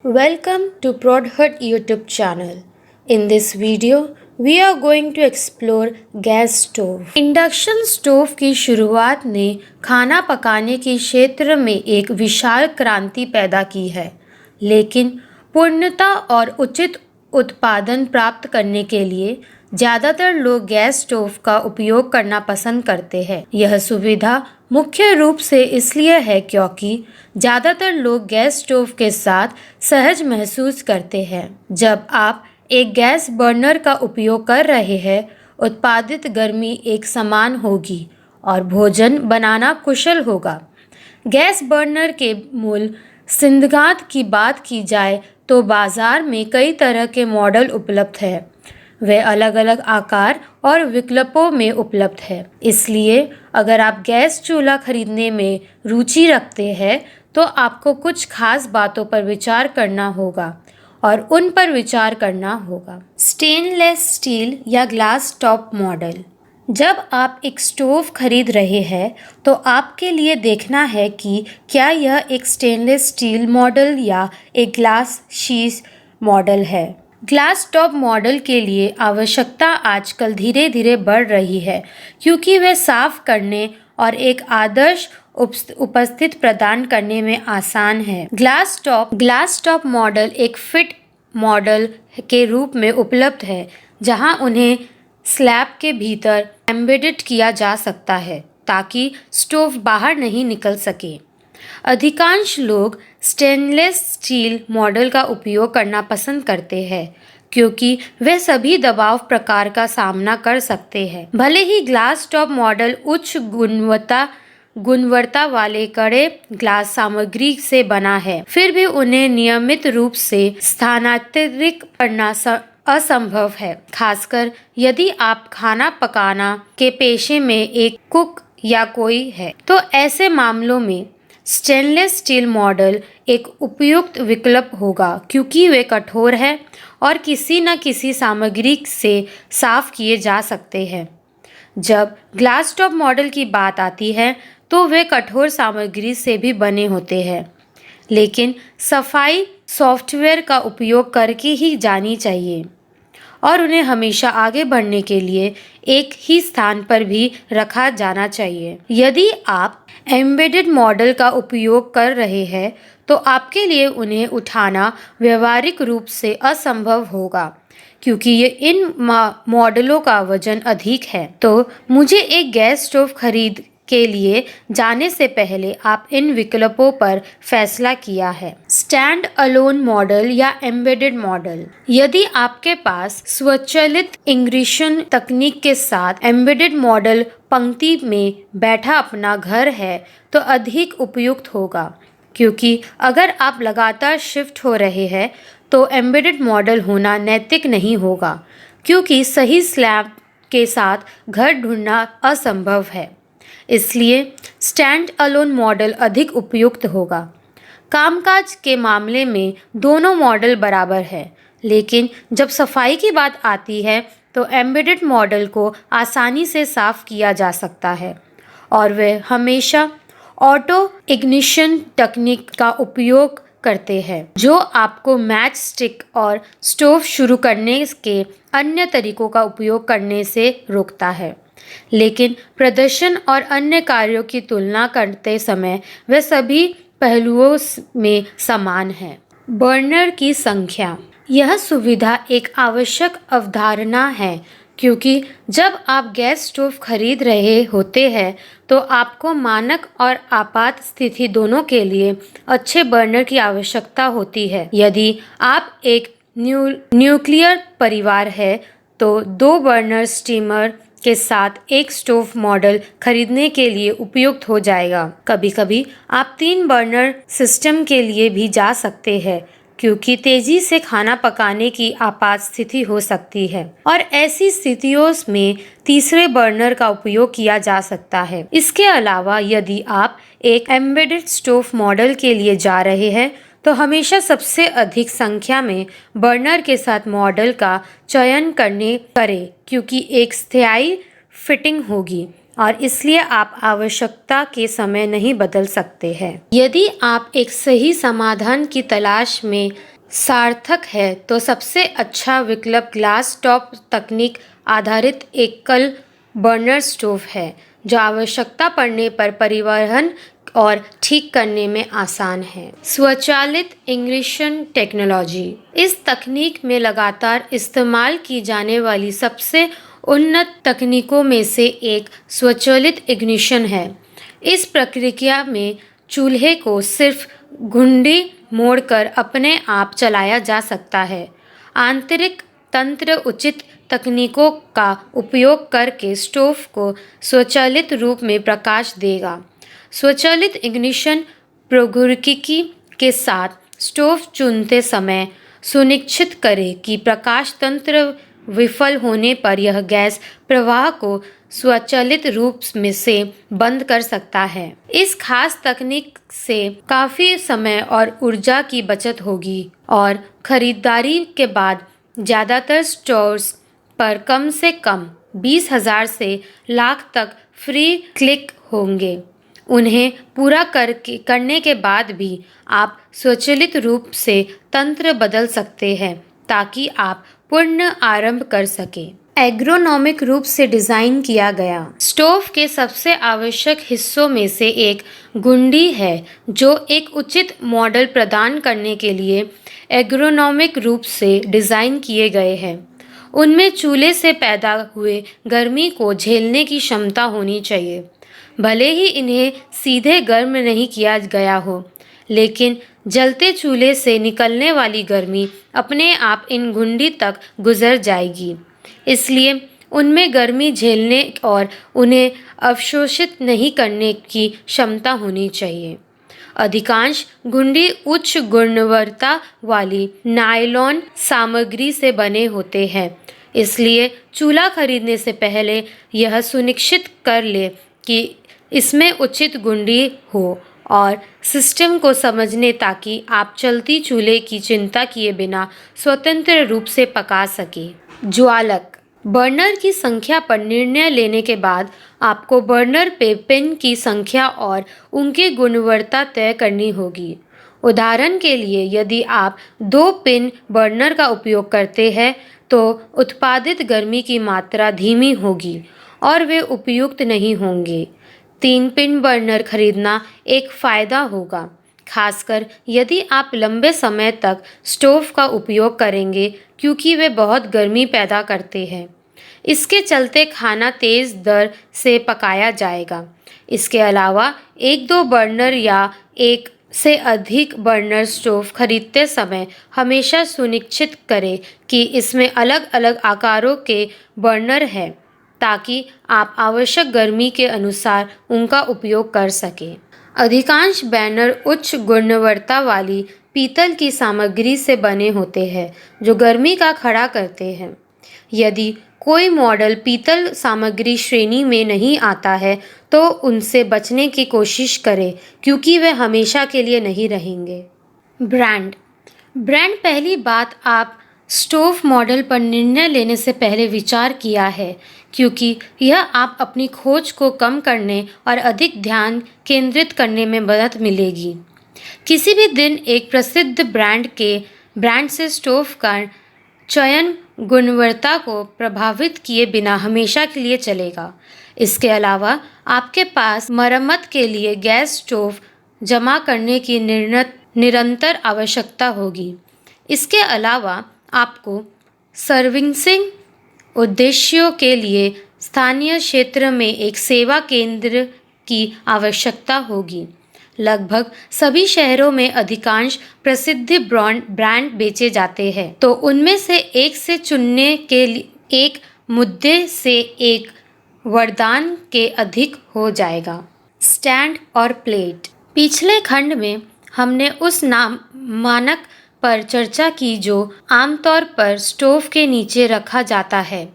Welcome to Prodhut YouTube channel. In this video, we are going to explore gas stove. Induction stove की शुरुआत ने खाना पकाने के क्षेत्र में एक विशाल क्रांति पैदा की है, लेकिन पूर्णता और उचित उत्पादन प्राप्त करने के लिए ज़्यादातर लोग गैस स्टोव का उपयोग करना पसंद करते हैं। यह सुविधा मुख्य रूप से इसलिए है क्योंकि ज़्यादातर लोग गैस स्टोव के साथ सहज महसूस करते हैं। जब आप एक गैस बर्नर का उपयोग कर रहे हैं, उत्पादित गर्मी एक समान होगी और भोजन बनाना कुशल होगा। गैस बर्नर के मूल सिद्धांत की बात की जाए तो बाजार में कई तरह के मॉडल उपलब्ध हैं। वे अलग अलग आकार और विकल्पों में उपलब्ध है। इसलिए अगर आप गैस चूल्हा खरीदने में रुचि रखते हैं तो आपको कुछ खास बातों पर विचार करना होगा और उन पर विचार करना होगा। स्टेनलेस स्टील या ग्लास टॉप मॉडल। जब आप एक स्टोव खरीद रहे हैं तो आपके लिए देखना है कि क्या यह एक स्टेनलेस स्टील मॉडल या एक ग्लास शीट मॉडल है। ग्लास टॉप मॉडल के लिए आवश्यकता आजकल धीरे धीरे बढ़ रही है क्योंकि वे साफ करने और एक आदर्श उपस्थिति प्रदान करने में आसान है। ग्लास टॉप मॉडल एक फिट मॉडल के रूप में उपलब्ध है जहां उन्हें स्लैब के भीतर एम्बेडेड किया जा सकता है ताकि स्टोव बाहर नहीं निकल सके। अधिकांश लोग स्टेनलेस स्टील मॉडल का उपयोग करना पसंद करते हैं क्योंकि वे सभी दबाव प्रकार का सामना कर सकते हैं। भले ही ग्लास टॉप मॉडल उच्च गुणवत्ता वाले कड़े ग्लास सामग्री से बना है, फिर भी उन्हें नियमित रूप से स्थानांतरित करना असंभव है, खासकर यदि आप खाना पकाना के पेशे में एक कुक या कोई है। तो ऐसे मामलों में स्टेनलेस स्टील मॉडल एक उपयुक्त विकल्प होगा क्योंकि वे कठोर है और किसी न किसी सामग्री से साफ किए जा सकते हैं। जब ग्लास टॉप मॉडल की बात आती है तो वे कठोर सामग्री से भी बने होते हैं, लेकिन सफाई सॉफ्टवेयर का उपयोग करके ही जानी चाहिए और उन्हें हमेशा आगे बढ़ने के लिए एक ही स्थान पर भी रखा जाना चाहिए। यदि आप एम्बेडेड मॉडल का उपयोग कर रहे हैं तो आपके लिए उन्हें उठाना व्यावहारिक रूप से असंभव होगा क्योंकि इन मॉडलों का वजन अधिक है। तो मुझे एक गैस स्टोव खरीद के लिए जाने से पहले आप इन विकल्पों पर फैसला किया है। स्टैंड अलोन मॉडल या एम्बेडेड मॉडल। यदि आपके पास स्वचालित इग्निशन तकनीक के साथ एम्बेडेड मॉडल पंक्ति में बैठा अपना घर है तो अधिक उपयुक्त होगा क्योंकि अगर आप लगातार शिफ्ट हो रहे हैं तो एम्बेडेड मॉडल होना नैतिक नहीं होगा क्योंकि सही स्लैब के साथ घर ढूंढना असंभव है। इसलिए स्टैंड अलोन मॉडल अधिक उपयुक्त होगा। कामकाज के मामले में दोनों मॉडल बराबर है, लेकिन जब सफाई की बात आती है तो एम्बेडेड मॉडल को आसानी से साफ किया जा सकता है और वे हमेशा ऑटो इग्निशन तकनीक का उपयोग करते हैं जो आपको मैच स्टिक और स्टोव शुरू करने के अन्य तरीकों का उपयोग करने से रोकता है, लेकिन प्रदर्शन और अन्य कार्यों की तुलना करते समय वे सभी पहलुओं में समान हैं। बर्नर की संख्या। यह सुविधा एक आवश्यक अवधारणा है क्योंकि जब आप गैस स्टोव खरीद रहे होते हैं तो आपको मानक और आपात स्थिति दोनों के लिए अच्छे बर्नर की आवश्यकता होती है। यदि आप एक न्यूक्लियर परिवार है तो 2 बर्नर स्टीमर के साथ एक स्टोव मॉडल खरीदने के लिए उपयुक्त हो जाएगा। कभी-कभी आप 3 बर्नर सिस्टम के लिए भी जा सकते हैं क्योंकि तेजी से खाना पकाने की आपात स्थिति हो सकती है और ऐसी स्थितियों में तीसरे बर्नर का उपयोग किया जा सकता है। इसके अलावा यदि आप एक एम्बेडेड स्टोव मॉडल के लिए जा रहे हैं तो हमेशा सबसे अधिक संख्या में बर्नर के साथ मॉडल का चयन करें क्योंकि एक स्थायी फिटिंग होगी और इसलिए आप आवश्यकता के समय नहीं बदल सकते हैं। यदि आप एक सही समाधान की तलाश में सार्थक है तो सबसे अच्छा विकल्प ग्लास टॉप तकनीक आधारित एकल बर्नर स्टोव है, जो आवश्यकता पड़ने पर परिवहन और ठीक करने में आसान है। स्वचालित इग्निशन टेक्नोलॉजी। इस तकनीक में लगातार इस्तेमाल की जाने वाली सबसे उन्नत तकनीकों में से एक स्वचालित इग्निशन है। इस प्रक्रिया में चूल्हे को सिर्फ घुंडी मोड़कर अपने आप चलाया जा सकता है। आंतरिक तंत्र उचित तकनीकों का उपयोग करके स्टोव को स्वचालित रूप में प्रकाश देगा। स्वचालित इग्निशन प्रौद्योगिकी के साथ स्टोव चुनते समय सुनिश्चित करें कि प्रकाश तंत्र विफल होने पर यह गैस प्रवाह को स्वचालित रूप में से बंद कर सकता है। इस खास तकनीक से काफ़ी समय और ऊर्जा की बचत होगी और खरीदारी के बाद ज़्यादातर स्टोर्स पर कम से कम 20,000 से लाख तक फ्री क्लिक होंगे। उन्हें पूरा करने के बाद भी आप स्वचालित रूप से तंत्र बदल सकते हैं ताकि आप पुनः आरंभ कर सकें। एर्गोनॉमिक रूप से डिज़ाइन किया गया। स्टोव के सबसे आवश्यक हिस्सों में से एक घुंडी है, जो एक उचित मॉडल प्रदान करने के लिए एर्गोनॉमिक रूप से डिज़ाइन किए गए हैं। उनमें चूल्हे से पैदा हुए गर्मी को झेलने की क्षमता होनी चाहिए। भले ही इन्हें सीधे गर्म नहीं किया गया हो, लेकिन जलते चूल्हे से निकलने वाली गर्मी अपने आप इन घुंडी तक गुजर जाएगी। इसलिए उनमें गर्मी झेलने और उन्हें अवशोषित नहीं करने की क्षमता होनी चाहिए। अधिकांश घुंडी उच्च गुणवत्ता वाली नायलॉन सामग्री से बने होते हैं, इसलिए चूल्हा खरीदने से पहले यह सुनिश्चित कर ले कि इसमें उचित घुंडी हो और सिस्टम को समझने ताकि आप चलती चूल्हे की चिंता किए बिना स्वतंत्र रूप से पका सकें। ज्वालक। बर्नर की संख्या पर निर्णय लेने के बाद आपको बर्नर पे पिन की संख्या और उनकी गुणवत्ता तय करनी होगी। उदाहरण के लिए, यदि आप 2 पिन बर्नर का उपयोग करते हैं तो उत्पादित गर्मी की मात्रा धीमी होगी और वे उपयुक्त नहीं होंगे। 3 पिन बर्नर खरीदना एक फ़ायदा होगा, खासकर यदि आप लंबे समय तक स्टोव का उपयोग करेंगे, क्योंकि वे बहुत गर्मी पैदा करते हैं। इसके चलते खाना तेज़ दर से पकाया जाएगा। इसके अलावा 1-2 बर्नर या एक से अधिक बर्नर स्टोव खरीदते समय हमेशा सुनिश्चित करें कि इसमें अलग अलग आकारों के बर्नर हैं, ताकि आप आवश्यक गर्मी के अनुसार उनका उपयोग कर सकें। अधिकांश बर्नर उच्च गुणवत्ता वाली पीतल की सामग्री से बने होते हैं, जो गर्मी का खड़ा करते हैं। यदि कोई मॉडल पीतल सामग्री श्रेणी में नहीं आता है, तो उनसे बचने की कोशिश करें, क्योंकि वे हमेशा के लिए नहीं रहेंगे। ब्रांड। पहली बात आप स्टोव मॉडल पर निर्णय लेने से पहले विचार किया है, क्योंकि यह आप अपनी खोज को कम करने और अधिक ध्यान केंद्रित करने में मदद मिलेगी। किसी भी दिन एक प्रसिद्ध ब्रांड से स्टोव का चयन गुणवत्ता को प्रभावित किए बिना हमेशा के लिए चलेगा। इसके अलावा आपके पास मरम्मत के लिए गैस स्टोव जमा करने की निरंतर आवश्यकता होगी। इसके अलावा आपको सर्विसिंग उद्देश्यों के लिए स्थानीय क्षेत्र में एक सेवा केंद्र की आवश्यकता होगी। लगभग सभी शहरों में अधिकांश प्रसिद्ध ब्रांड बेचे जाते हैं, तो उनमें से एक से चुनने के लिए एक मुद्दे से एक वरदान के अधिक हो जाएगा। स्टैंड और प्लेट। पिछले खंड में हमने उस मानक पर चर्चा की जो आमतौर पर स्टोव के नीचे रखा जाता है।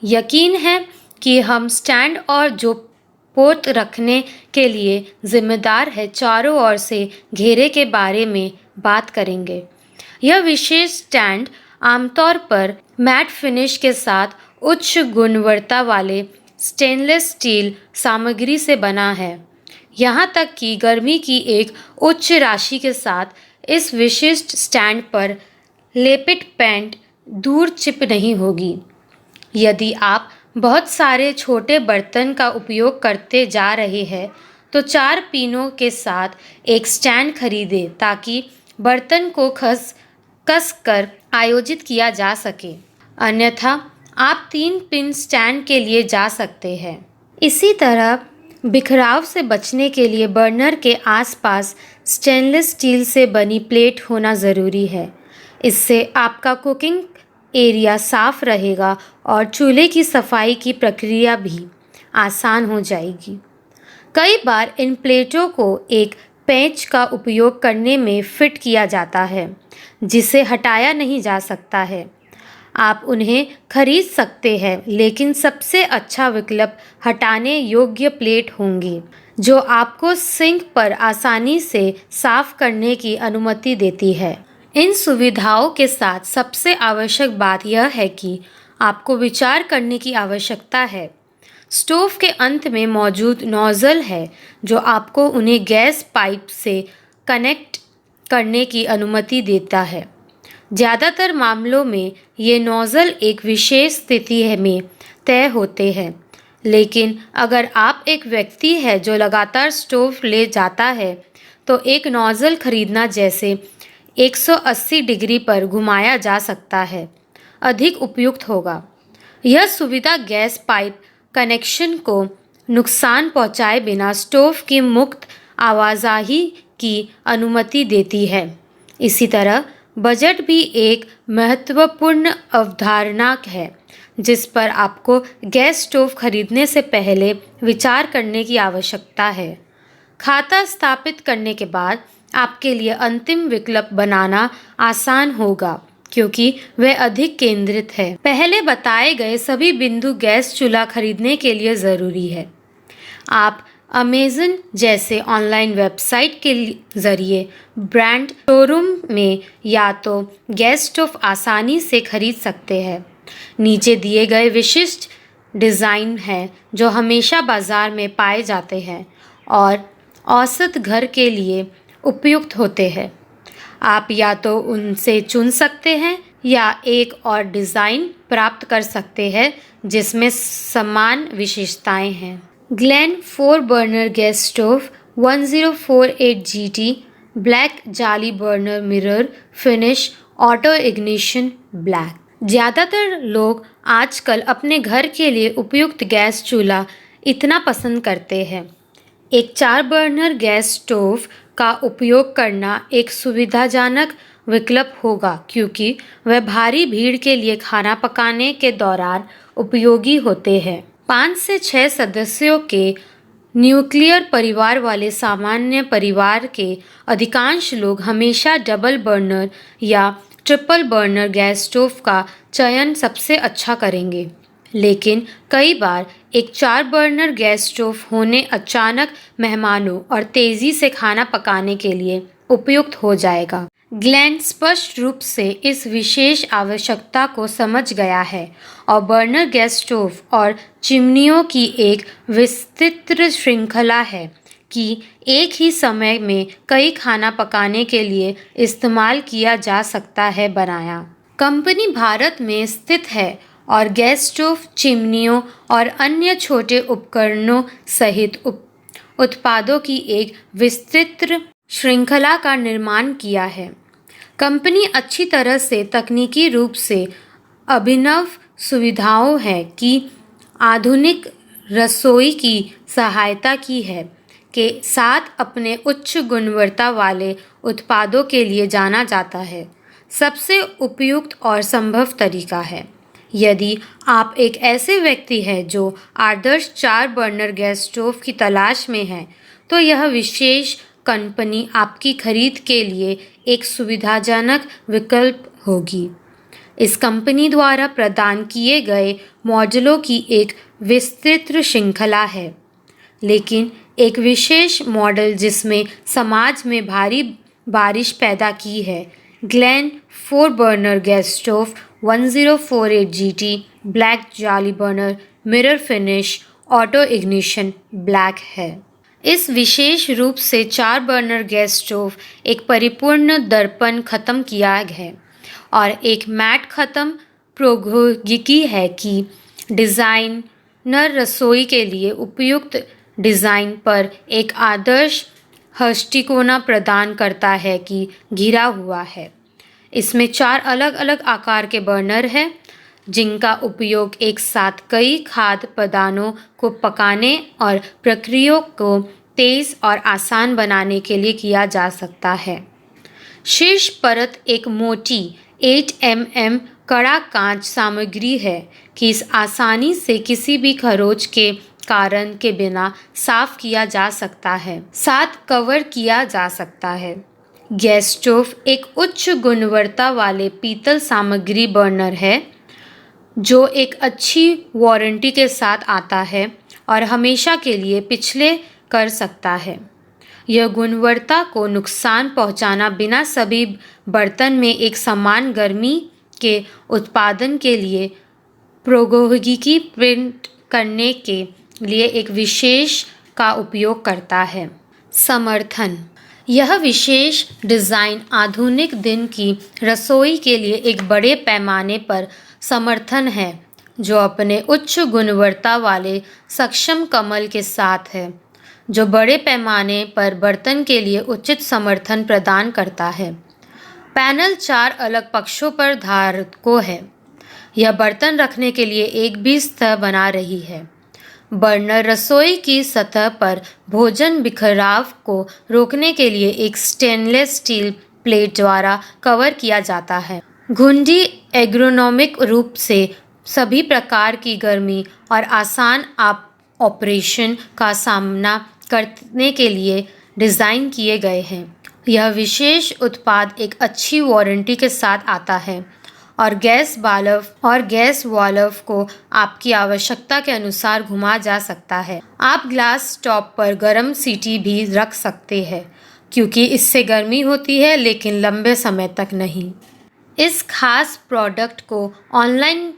यकीन है कि हम स्टैंड और जो पोत रखने के लिए जिम्मेदार है चारों ओर से घेरे के बारे में बात करेंगे। यह विशेष स्टैंड आमतौर पर मैट फिनिश के साथ उच्च गुणवत्ता वाले स्टेनलेस स्टील सामग्री से बना है। यहाँ तक कि गर्मी की एक उच्च राशि के साथ इस विशिष्ट स्टैंड पर लेपित पेंट दूर चिप नहीं होगी। यदि आप बहुत सारे छोटे बर्तन का उपयोग करते जा रहे हैं तो 4 पिनों के साथ एक स्टैंड खरीदें ताकि बर्तन को कस कर आयोजित किया जा सके। अन्यथा आप 3 पिन स्टैंड के लिए जा सकते हैं। इसी तरह बिखराव से बचने के लिए बर्नर के आसपास स्टेनलेस स्टील से बनी प्लेट होना ज़रूरी है। इससे आपका कुकिंग एरिया साफ रहेगा और चूल्हे की सफाई की प्रक्रिया भी आसान हो जाएगी। कई बार इन प्लेटों को एक पेंच का उपयोग करने में फिट किया जाता है जिसे हटाया नहीं जा सकता है। आप उन्हें खरीद सकते हैं, लेकिन सबसे अच्छा विकल्प हटाने योग्य प्लेट होंगे जो आपको सिंक पर आसानी से साफ करने की अनुमति देती है। इन सुविधाओं के साथ सबसे आवश्यक बात यह है कि आपको विचार करने की आवश्यकता है। स्टोव के अंत में मौजूद नोजल है जो आपको उन्हें गैस पाइप से कनेक्ट करने की अनुमति देता है। ज़्यादातर मामलों में ये नोजल एक विशेष स्थिति में तय होते हैं, लेकिन अगर आप एक व्यक्ति है जो लगातार स्टोव ले जाता है तो एक नोजल खरीदना जैसे 180 डिग्री पर घुमाया जा सकता है अधिक उपयुक्त होगा। यह सुविधा गैस पाइप कनेक्शन को नुकसान पहुंचाए बिना स्टोव की मुक्त आवाजाही की अनुमति देती है। इसी तरह बजट भी एक महत्वपूर्ण अवधारणा है जिस पर आपको गैस स्टोव खरीदने से पहले विचार करने की आवश्यकता है। खाता स्थापित करने के बाद आपके लिए अंतिम विकल्प बनाना आसान होगा क्योंकि वह अधिक केंद्रित है। पहले बताए गए सभी बिंदु गैस चूल्हा खरीदने के लिए ज़रूरी है। आप अमेज़न जैसे ऑनलाइन वेबसाइट के ज़रिए ब्रांड शोरूम में या तो गैस स्टोव आसानी से खरीद सकते हैं। नीचे दिए गए विशिष्ट डिज़ाइन हैं जो हमेशा बाज़ार में पाए जाते हैं और औसत घर के लिए उपयुक्त होते हैं। आप या तो उनसे चुन सकते हैं या एक और डिज़ाइन प्राप्त कर सकते हैं जिसमें समान विशेषताएं हैं। Glen 4 burner gas stove 1048 GT black जाली burner mirror finish auto ignition black. ज़्यादातर लोग आजकल अपने घर के लिए उपयुक्त गैस चूल्हा इतना पसंद करते हैं। एक 4 बर्नर गैस स्टोव का उपयोग करना एक सुविधाजनक विकल्प होगा क्योंकि वह भारी भीड़ के लिए खाना पकाने के दौरान उपयोगी होते हैं। 5 से 6 सदस्यों के न्यूक्लियर परिवार वाले सामान्य परिवार के अधिकांश लोग हमेशा डबल बर्नर या ट्रिपल बर्नर गैस स्टोव का चयन सबसे अच्छा करेंगे, लेकिन कई बार एक 4 बर्नर गैस स्टोव होने अचानक मेहमानों और तेज़ी से खाना पकाने के लिए उपयुक्त हो जाएगा। ग्लेन स्पष्ट रूप से इस विशेष आवश्यकता को समझ गया है और बर्नर गैस स्टोव और चिमनियों की एक विस्तृत श्रृंखला है कि एक ही समय में कई खाना पकाने के लिए इस्तेमाल किया जा सकता है बनाया। कंपनी भारत में स्थित है और गैस स्टोव, चिमनियों और अन्य छोटे उपकरणों सहित उत्पादों की एक विस्तृत श्रृंखला का निर्माण किया है। कंपनी अच्छी तरह से तकनीकी रूप से अभिनव सुविधाओं है कि आधुनिक रसोई की सहायता की है के साथ अपने उच्च गुणवत्ता वाले उत्पादों के लिए जाना जाता है। सबसे उपयुक्त और संभव तरीका है। यदि आप एक ऐसे व्यक्ति हैं जो आदर्श 4 बर्नर गैस स्टोव की तलाश में है तो यह विशेष कंपनी आपकी खरीद के लिए एक सुविधाजनक विकल्प होगी। इस कंपनी द्वारा प्रदान किए गए मॉडलों की एक विस्तृत श्रृंखला है, लेकिन एक विशेष मॉडल जिसमें समाज में भारी बारिश पैदा की है, Glen 4 burner gas stove 1048 GT black जाली burner mirror finish auto ignition black है। इस विशेष रूप से 4 बर्नर गैस स्टोव एक परिपूर्ण दर्पण खत्म किया है और एक मैट ख़त्म प्रौद्योगिकी है कि डिज़ाइनर रसोई के लिए उपयुक्त डिज़ाइन पर एक आदर्श दृष्टिकोण प्रदान करता है कि घिरा हुआ है। इसमें 4 अलग-अलग आकार के बर्नर हैं जिनका उपयोग एक साथ कई खाद्य पदार्थों को पकाने और प्रक्रिया को तेज़ और आसान बनाने के लिए किया जा सकता है। शीर्ष परत एक मोटी 8 mm कड़ा कांच सामग्री है कि इस आसानी से किसी भी खरोंच के कारण के बिना साफ किया जा सकता है, साथ कवर किया जा सकता है। गैस स्टोव एक उच्च गुणवत्ता वाले पीतल सामग्री बर्नर है जो एक अच्छी वारंटी के साथ आता है और हमेशा के लिए पिछले कर सकता है। यह गुणवत्ता को नुकसान पहुंचाना बिना सभी बर्तन में एक समान गर्मी के उत्पादन के लिए प्रौद्योगिकी प्रिंट करने के लिए एक विशेष का उपयोग करता है। समर्थन: यह विशेष डिज़ाइन आधुनिक दिन की रसोई के लिए एक बड़े पैमाने पर समर्थन है जो अपने उच्च गुणवत्ता वाले सक्षम कमल के साथ है, जो बड़े पैमाने पर बर्तन के लिए उचित समर्थन प्रदान करता है। पैनल 4 अलग पक्षों पर धारकों है। यह बर्तन रखने के लिए एक भी सतह बना रही है। बर्नर रसोई की सतह पर भोजन बिखराव को रोकने के लिए एक स्टेनलेस स्टील प्लेट द्वारा कवर किया जाता है। घुंडी एर्गोनोमिक रूप से सभी प्रकार की गर्मी और आसान ऑपरेशन का सामना करने के लिए डिज़ाइन किए गए हैं। यह विशेष उत्पाद एक अच्छी वारंटी के साथ आता है और गैस वाल्व को आपकी आवश्यकता के अनुसार घुमा जा सकता है। आप ग्लास टॉप पर गर्म सीटी भी रख सकते हैं क्योंकि इससे गर्मी होती है लेकिन लंबे समय तक नहीं। इस खास प्रोडक्ट को ऑनलाइन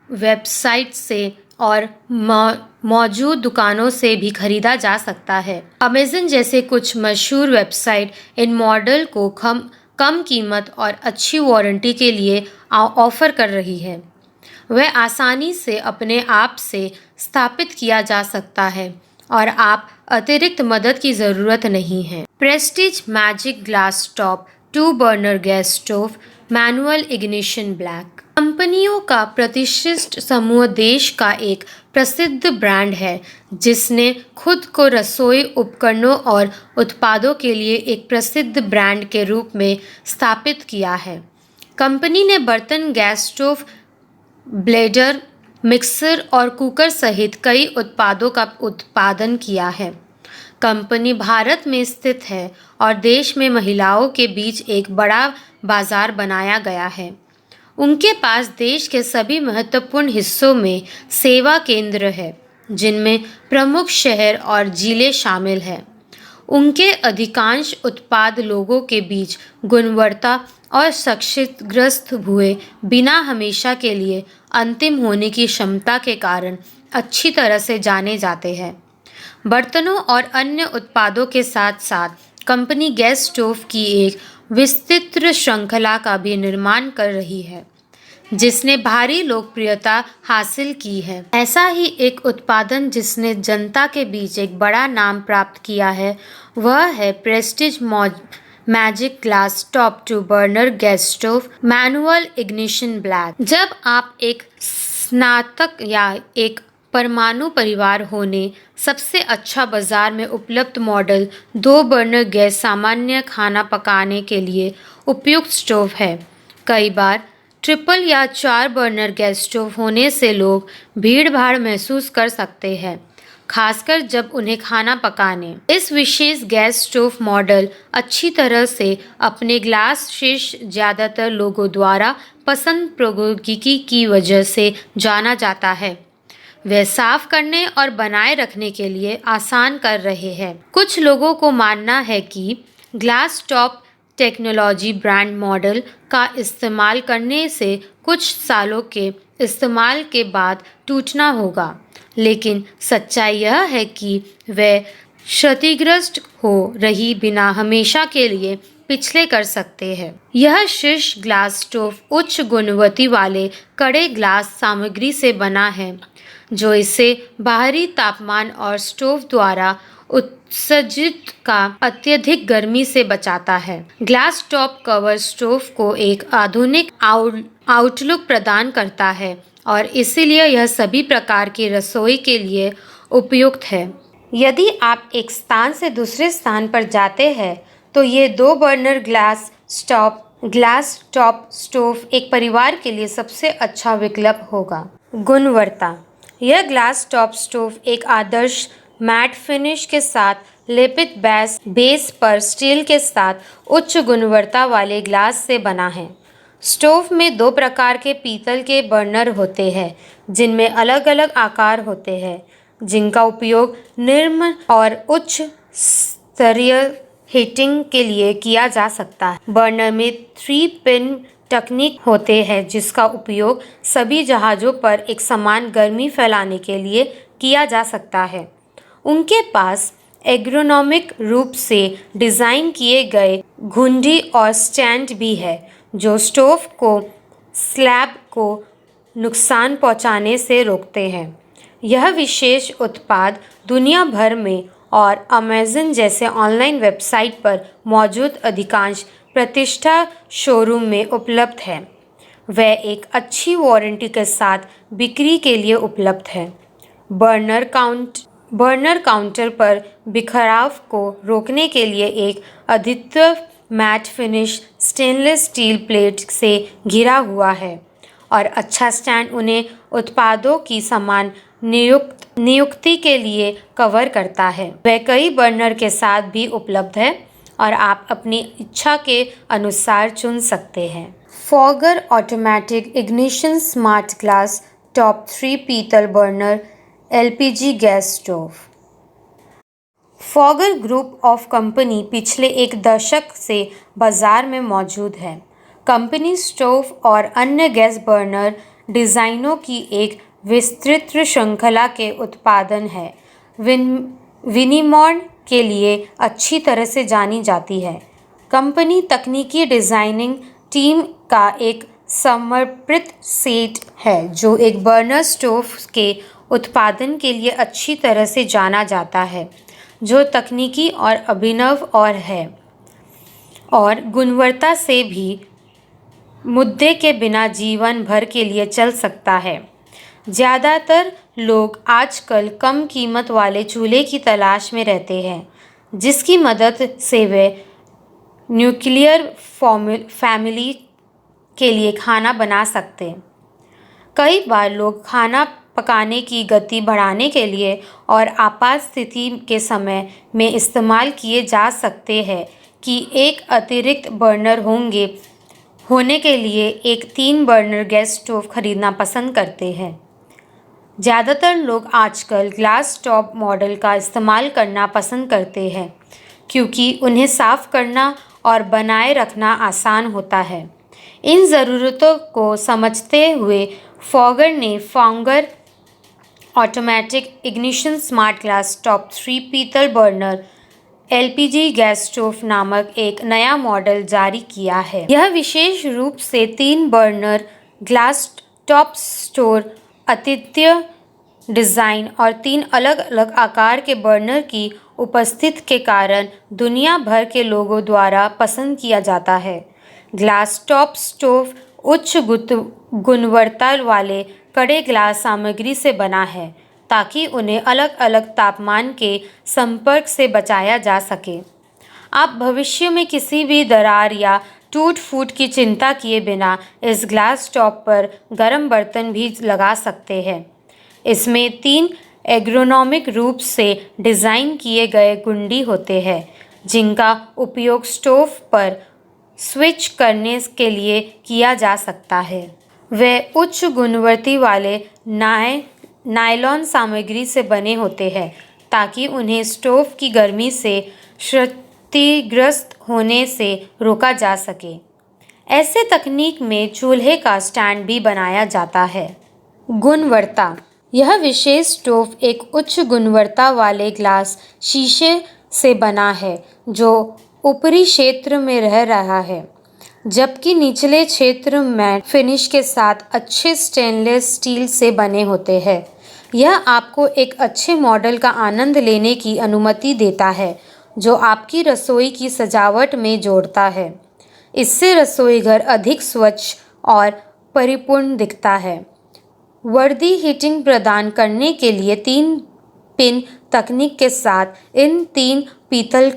वेबसाइट से और मौजूद दुकानों से भी खरीदा जा सकता है। अमेज़न जैसे कुछ मशहूर वेबसाइट इन मॉडल को कम कीमत और अच्छी वारंटी के लिए ऑफ़र कर रही है। वह आसानी से अपने आप से स्थापित किया जा सकता है और आप अतिरिक्त मदद की ज़रूरत नहीं है। Prestige magic glass top 2 burner gas stove manual ignition black कंपनियों का प्रतिष्ठित समूह देश का एक प्रसिद्ध ब्रांड है जिसने खुद को रसोई उपकरणों और उत्पादों के लिए एक प्रसिद्ध ब्रांड के रूप में स्थापित किया है। कंपनी ने बर्तन, गैस स्टोव, ब्लेंडर, मिक्सर और कुकर सहित कई उत्पादों का उत्पादन किया है। कंपनी भारत में स्थित है और देश में महिलाओं के बीच एक बड़ा बाजार बनाया गया है। उनके पास देश के सभी महत्वपूर्ण हिस्सों में सेवा केंद्र है जिनमें प्रमुख शहर और जिले शामिल हैं। उनके अधिकांश उत्पाद लोगों के बीच गुणवत्ता और क्षतिग्रस्त हुए बिना हमेशा के लिए अंतिम होने की क्षमता के कारण अच्छी तरह से जाने जाते हैं। बर्तनों और अन्य उत्पादों के साथ साथ कंपनी गैस स्टोव की एक विस्तृत श्रृंखला का भी निर्माण कर रही है जिसने भारी लोकप्रियता हासिल की है। ऐसा ही एक उत्पादन जिसने जनता के बीच एक बड़ा नाम प्राप्त किया है वह है Prestige magic glass top 2 burner gas stove manual ignition black. जब आप एक स्नातक या एक परमाणु परिवार होने सबसे अच्छा बाजार में उपलब्ध मॉडल 2 बर्नर गैस सामान्य खाना पकाने के लिए उपयुक्त स्टोव है। कई बार ट्रिपल या 4 बर्नर गैस स्टोव होने से लोग भीड़-भाड़ महसूस कर सकते हैं, खासकर जब उन्हें खाना पकाने। इस विशेष गैस स्टोव मॉडल अच्छी तरह से अपने ग्लास शीर्ष ज़्यादातर लोगों द्वारा पसंद प्रौद्योगिकी की वजह से जाना जाता है। वे साफ करने और बनाए रखने के लिए आसान कर रहे हैं। कुछ लोगों को मानना है कि glass top technology brand model का इस्तेमाल करने से कुछ सालों के इस्तेमाल के बाद टूटना होगा, लेकिन सच्चाई यह है कि वे क्षतिग्रस्त हो रही बिना हमेशा के लिए पिछले कर सकते हैं। यह शीर्ष ग्लास स्टोव उच्च गुणवत्ता वाले कड़े ग्लास सामग्री से बना है, जो इसे बाहरी तापमान और स्टोव द्वारा उत्सर्जित का अत्यधिक गर्मी से बचाता है। ग्लास टॉप कवर स्टोव को एक आधुनिक आउटलुक प्रदान करता है और इसीलिए यह सभी प्रकार की रसोई के लिए उपयुक्त है। यदि आप एक स्थान से दूसरे स्थान पर जाते हैं तो ये 2 बर्नर ग्लास टॉप स्टोव एक परिवार के लिए सबसे अच्छा विकल्प होगा। गुणवत्ता। यह ग्लास टॉप स्टोव एक आदर्श मैट फिनिश के साथ लेपित बेस पर स्टील के साथ उच्च गुणवत्ता वाले ग्लास से बना है। स्टोव में 2 प्रकार के पीतल के बर्नर होते हैं, जिनमें अलग-अलग आकार होते हैं, जिनका उपयोग निम्न और उच्च स्तरीय हीटिंग के लिए किया जा सकता है। बर्नर में 3 पिन तकनीक होते हैं, जिसका उपयोग सभी जहाज़ों पर एक समान गर्मी फैलाने के लिए किया जा सकता है। उनके पास एर्गोनॉमिक रूप से डिज़ाइन किए गए घुंडी और स्टैंड भी है, जो स्टोव को स्लैब को नुकसान पहुंचाने से रोकते हैं। यह विशेष उत्पाद दुनिया भर में और अमेज़न जैसे ऑनलाइन वेबसाइट पर मौजूद अधिकांश प्रतिष्ठित शोरूम में उपलब्ध है। वह एक अच्छी वारंटी के साथ बिक्री के लिए उपलब्ध है। बर्नर काउंटर पर बिखराव को रोकने के लिए एक अद्वितीय matte finish stainless steel plate से घिरा हुआ है और अच्छा स्टैंड उन्हें उत्पादों की समान नियुक्ति के लिए कवर करता है। वह कई बर्नर के साथ भी उपलब्ध है और आप अपनी इच्छा के अनुसार चुन सकते हैं। Fogger automatic ignition smart glass top 3 पीतल burner LPG gas stove. Fogger group of company पिछले 1 दशक से बाजार में मौजूद है। कंपनी स्टोव और अन्य गैस बर्नर डिज़ाइनों की एक विस्तृत श्रृंखला के उत्पादन है। विनिर्माण के लिए अच्छी तरह से जानी जाती है। कंपनी तकनीकी डिज़ाइनिंग टीम का एक समर्पित सेट है, जो एक बर्नर स्टोव के उत्पादन के लिए अच्छी तरह से जाना जाता है, जो तकनीकी और अभिनव और गुणवत्ता से भी मुद्दे के बिना जीवन भर के लिए चल सकता है। ज़्यादातर लोग आजकल कम कीमत वाले चूल्हे की तलाश में रहते हैं, जिसकी मदद से वे न्यूक्लियर फैमिली के लिए खाना बना सकते हैं। कई बार लोग खाना पकाने की गति बढ़ाने के लिए और आपात स्थिति के समय में इस्तेमाल किए जा सकते हैं कि एक अतिरिक्त बर्नर होने के लिए एक 3 बर्नर गैस स्टोव खरीदना पसंद करते हैं। ज़्यादातर लोग आजकल ग्लास टॉप मॉडल का इस्तेमाल करना पसंद करते हैं, क्योंकि उन्हें साफ़ करना और बनाए रखना आसान होता है। इन ज़रूरतों को समझते हुए फॉगर ने fogger automatic ignition smart glass top 3 पीतल बर्नर LPG गैस स्टोव नामक एक नया मॉडल जारी किया है। यह विशेष रूप से 3 बर्नर ग्लास टॉप स्टोर अद्वितीय डिज़ाइन और 3 अलग-अलग आकार के बर्नर की उपस्थिति के कारण दुनिया भर के लोगों द्वारा पसंद किया जाता है। ग्लास टॉप स्टोव उच्च गुणवत्ता वाले कड़े ग्लास सामग्री से बना है, ताकि उन्हें अलग-अलग तापमान के संपर्क से बचाया जा सके। आप भविष्य में किसी भी दरार या टूट-फूट की चिंता किए बिना इस ग्लास टॉप पर गर्म बर्तन भी लगा सकते हैं। इसमें 3 एर्गोनॉमिक रूप से डिज़ाइन किए गए कुंडी होते हैं, जिनका उपयोग स्टोव पर स्विच करने के लिए किया जा सकता है। वे उच्च गुणवत्ता वाले नायलॉन सामग्री से बने होते हैं, ताकि उन्हें स्टोव की गर्मी से क्षतिग्रस्त होने से रोका जा सके। ऐसे तकनीक में चूल्हे का स्टैंड भी बनाया जाता है। गुणवत्ता। यह विशेष स्टोव एक उच्च गुणवत्ता वाले ग्लास शीशे से बना है, जो ऊपरी क्षेत्र में रह रहा है, जबकि निचले क्षेत्र मैट फिनिश के साथ अच्छे स्टेनलेस स्टील से बने होते हैं। यह आपको एक अच्छे मॉडल का आनंद लेने की अनुमति देता है, जो आपकी रसोई की सजावट में जोड़ता है। इससे रसोई घर अधिक स्वच्छ और परिपूर्ण दिखता है। वर्दी हीटिंग प्रदान करने के लिए 3 पिन तकनीक के साथ इन 3 पीतल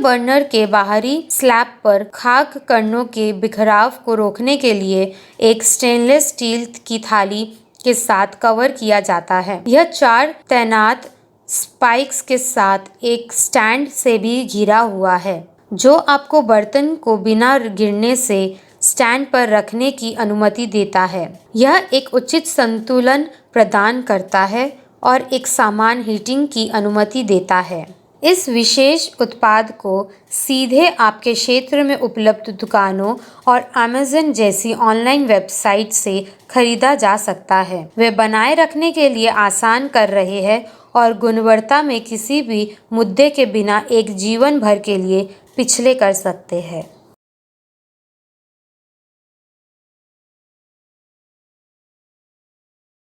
बर्नर के बाहरी स्लैब पर खाद्य कणों के बिखराव को रोकने के लिए एक स्टेनलेस स्टील की थाली के साथ कवर किया जाता है। यह 4 तैनात स्पाइक्स के साथ एक स्टैंड से भी घिरा हुआ है, जो आपको बर्तन को बिना गिरने से स्टैंड पर रखने की अनुमति देता है। यह एक उचित संतुलन प्रदान करता है और एक समान हीटिंग की अनुमति देता है। इस विशेष उत्पाद को सीधे आपके क्षेत्र में उपलब्ध दुकानों और अमेज़न जैसी ऑनलाइन वेबसाइट से खरीदा जा सकता है। वे बनाए रखने के लिए आसान कर रहे हैं और गुणवत्ता में किसी भी मुद्दे के बिना एक जीवन भर के लिए पिछले कर सकते हैं।